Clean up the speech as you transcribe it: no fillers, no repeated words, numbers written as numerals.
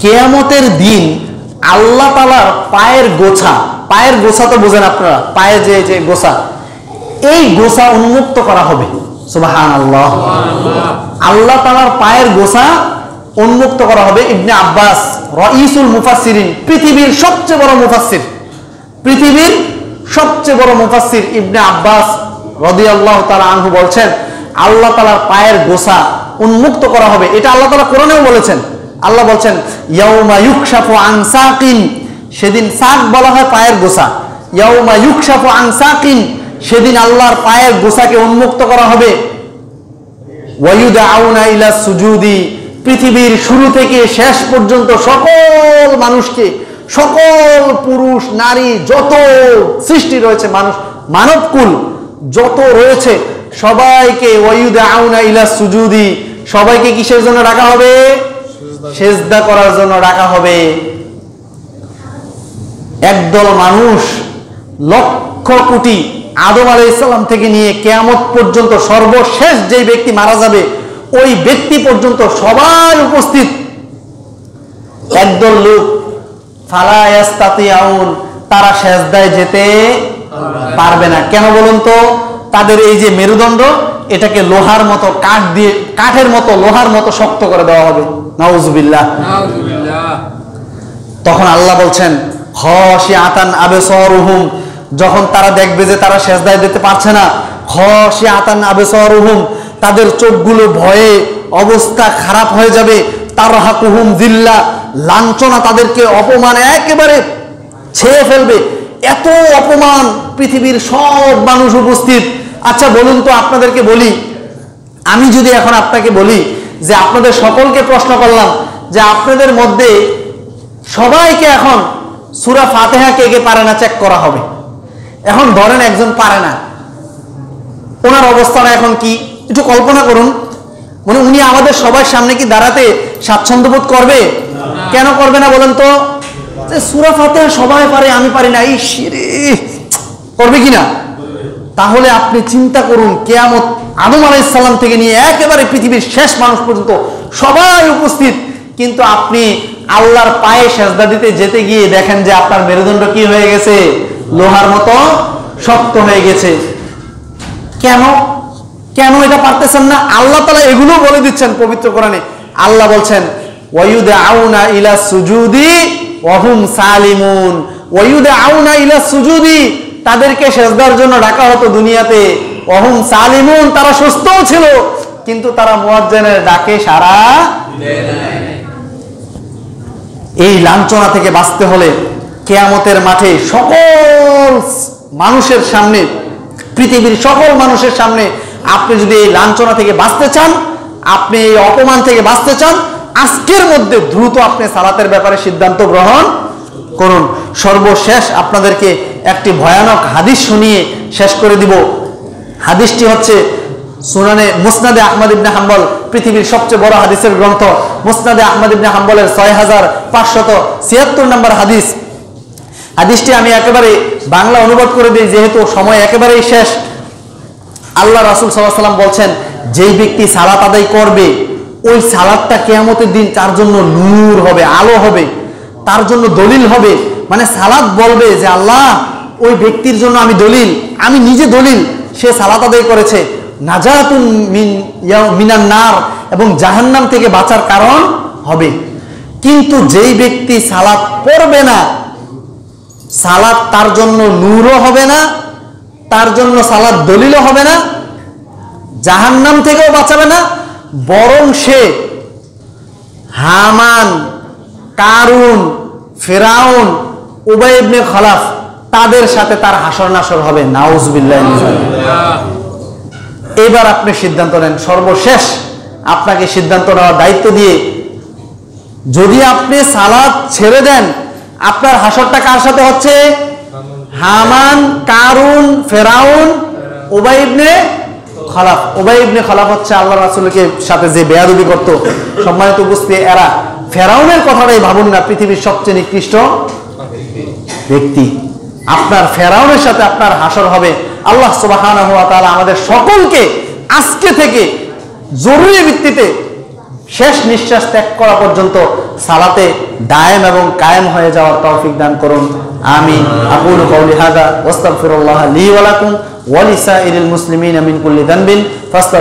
কিয়ামতের দিন আল্লাহ তাআলার পায়ের গোছা তো বোঝেন আপনারা, পায়ে যে গোছা, এই গোছা উন্মুক্ত করা হবে। সুবহানাল্লাহ। আল্লাহ তাআলার পায়ের গোছা উন্মুক্ত করা হবে। ইবনে আব্বাস রাইসুল মুফাসসিরিন, পৃথিবীর সবচেয়ে বড় মুফাসসির ইবনে আব্বাস রাদিয়াল্লাহু তাআলা আনহু বলছেন, আল্লাহ তাআলার পায়ের গোছা উন্মুক্ত করা হবে। এটা আল্লাহ তাআলা কোরআনেও বলেছেন। আল্লাহ বলছেন ইয়াউমা ইউকশাফু আন সাকিন, সেদিন সাক বলা হয় পায়ের গোছা। ইয়াউমা ইউকশাফু আন সাকিন, সেদিন আল্লাহর পায়ের গোছাকে উন্মুক্ত করা হবে। ওয়া ইউদআউনা ইলা সুজুদি, পৃথিবীর শুরু থেকে শেষ পর্যন্ত সকল মানুষকে, সকল পুরুষ নারী যত সৃষ্টি রয়েছে, মানবকুল যত রয়েছে সবাইকে ওয়া ইউদআউনা ইলা সুজুদি, সবাইকে কিসের জন্য ডাকা হবে? সিজদা করার জন্য ডাকা হবে। একদল মানুষ, লক্ষ কোটি, আদম আলাইহিস সালাম থেকে নিয়ে কিয়ামত পর্যন্ত সর্বশেষ যে ব্যক্তি মারা যাবে ওই ব্যক্তি পর্যন্ত সবাই উপস্থিত। একদল লোক ফালা ইয়াস্তাতিয়াউন, তারা সিজদায় যেতে পারবে না। কেন বলুন তো? তাদের এই যে মেরুদণ্ড, এটাকে লোহার মতো, কাঠের মতো, লোহার মতো শক্ত করে দেওয়া হবে। নাউজুবিল্লাহ। তখন আল্লাহ বলছেন খাশিআতান আবসারুহুম, যখন তারা দেখবে যে তারা সিজদায় যেতে পারছে না, খাশিআতান আবসারুহুম, তাদের চোখগুলো ভয়ে অবস্থা খারাপ হয়ে যাবে। তারহাকুহুম যিল্লাহ, লাঞ্ছনা, তাদেরকে অপমান একেবারে ছেয়ে ফেলবে। এত অপমান, পৃথিবীর সব মানুষ উপস্থিত। আচ্ছা বলুন তো, আপনাদেরকে বলি, আমি যদি এখন আপনাকে বলি যে আপনাদের সকলকে প্রশ্ন করলাম যে আপনাদের মধ্যে সবাইকে এখন সূরা ফাতিহা কে কে পারে না চেক করা হবে। এখন ধরেন একজন পারে না, ওনার অবস্থাটা এখন কি একটু কল্পনা করুন। মানে উনি আমাদের সবার সামনে কি দাঁড়াতে স্বাচ্ছন্দ্য বোধ করবে? কেন করবে না বলেন তো? যে সূরা ফাতিহা সবাই পারে, আমি পারি না, এই শিরে করবে কিনা? তাহলে আপনি চিন্তা করুন, কিয়ামত আদম আলাইহিস সালাম থেকে নিয়ে একেবারে পৃথিবীর শেষ মানুষ পর্যন্ত সবাই উপস্থিত, কিন্তু আপনি আল্লাহর পায়ে সিজদা দিতে যেতে গিয়ে দেখেন যে আপনার মেরুদণ্ড কি হয়ে গেছে? লোহার মতো শক্ত হয়ে গেছে। কেন এটা পারতেছেন না? আল্লাহ তাআলা এগুলো বলে দিচ্ছেন পবিত্র কোরআনে। আল্লাহ বলছেন ওয়ায়ুদআউনা ইলা সুজুদি ওয়া হুম সালিমুন, ওয়ায়ুদআউনা ইলা সুজুদি, তাদেরকে সিজদার জন্য ডাকা হতো দুনিয়াতে। ওয়া হুম সালিমুন, তারা সুস্থও ছিল, কিন্তু তারা মুয়াজ্জিনের ডাকে সাড়া দেয় নাই। এই লাঞ্ছনা থেকে বাঁচতে হলে কিয়ামতের মাঠে সকল মানুষের সামনে, পৃথিবীর সকল মানুষের সামনে আপনি যদি এই লাঞ্ছনা থেকে বাঁচতে চান, আপনি এই অপমান থেকে বাঁচতে চান, আজকের মধ্যে দ্রুত আপনি সালাতের ব্যাপারে সিদ্ধান্ত গ্রহণ করুন। সর্বশেষ আপনাদেরকে একটি ভয়ানক হাদিস শুনিয়ে শেষ করে দিব। হাদিসটি হচ্ছে সুনানে মুসনাদে আহমদ ইবনে হাম্বল, পৃথিবীর সবচেয়ে বড় হাদিসের গ্রন্থ মুসনাদে আহমদ ইবনে হাম্বলের 6576 নম্বর হাদিস। হাদিসটি আমি একেবারে বাংলা অনুবাদ করে দিই, যেহেতু সময় একেবারেই শেষ। আল্লাহ রাসূল সাল্লাল্লাহু আলাইহি ওয়াসাল্লাম বলছেন, যেই ব্যক্তি সালাত আদায় করবে, ওই সালাতটা কিয়ামতের দিন তার জন্য নূর হবে, আলো হবে, তার জন্য দলিল হবে। মানে সালাত বলবে যে আল্লাহ, ওই ব্যক্তির জন্য আমি দলিল, আমি নিজে দলিল, সে সালাত আদায় করেছে। নাজাতুন মিনান নার, এবং জাহান্নাম থেকে বাঁচার কারণ হবে। কিন্তু যেই ব্যক্তি সালাত পড়বে না, সালাত তার জন্য নূরও হবে না, তার জন্য সালাত দলিলও হবে না, জাহান্নাম থেকেও বাঁচাবে না, বরং সে হামান, কারুন, ফিরাউন, উবাই ইবনে খালাফ, তাদের সাথে তার হাসর নাসর হবে। নাউজুবিল্লাহ। এবার আপনি সিদ্ধান্ত নেন। সর্বশেষ আপনাকে সিদ্ধান্ত নেওয়ার দায়িত্ব দিয়ে, যদি আপনি সালাত ছেড়ে দেন, আপনার হাসরটা কার সাথে হচ্ছে? হামান, কারুন, ফেরাউন, উবাই ইবনে খালাফ। উবাই ইবনে খালাফ হচ্ছে আল্লাহ রাসূলকে সাথে যে বেয়াদবি করত। সম্মানিত উপস্থিতি, এরা ফেরাউনের কথাটাই ভাবুন না, পৃথিবীর সবচেয়ে নিকৃষ্ট ব্যক্তি। আপনার ফেরাউনের সাথে আপনার হাসর হবে। আল্লাহ সুবহানাহু ওয়া তাআলা আমাদের সকলকে আজকে থেকে জরুরি ভিত্তিতে শেষ নিঃশ্বাস ত্যাগ করা পর্যন্ত সালাতে দায়েম এবং কায়েম হয়ে যাওয়ার তৌফিক দান করুন। আমিন। আকুলু কাউলি হাযা ওয়াস্তাগফিরুল্লাহ লি ওয়া লাকুম ওয়া লিসাইরিল মুসলিমিনা মিন কুল্লি যানবিন ফাস্তাগফিরুহু।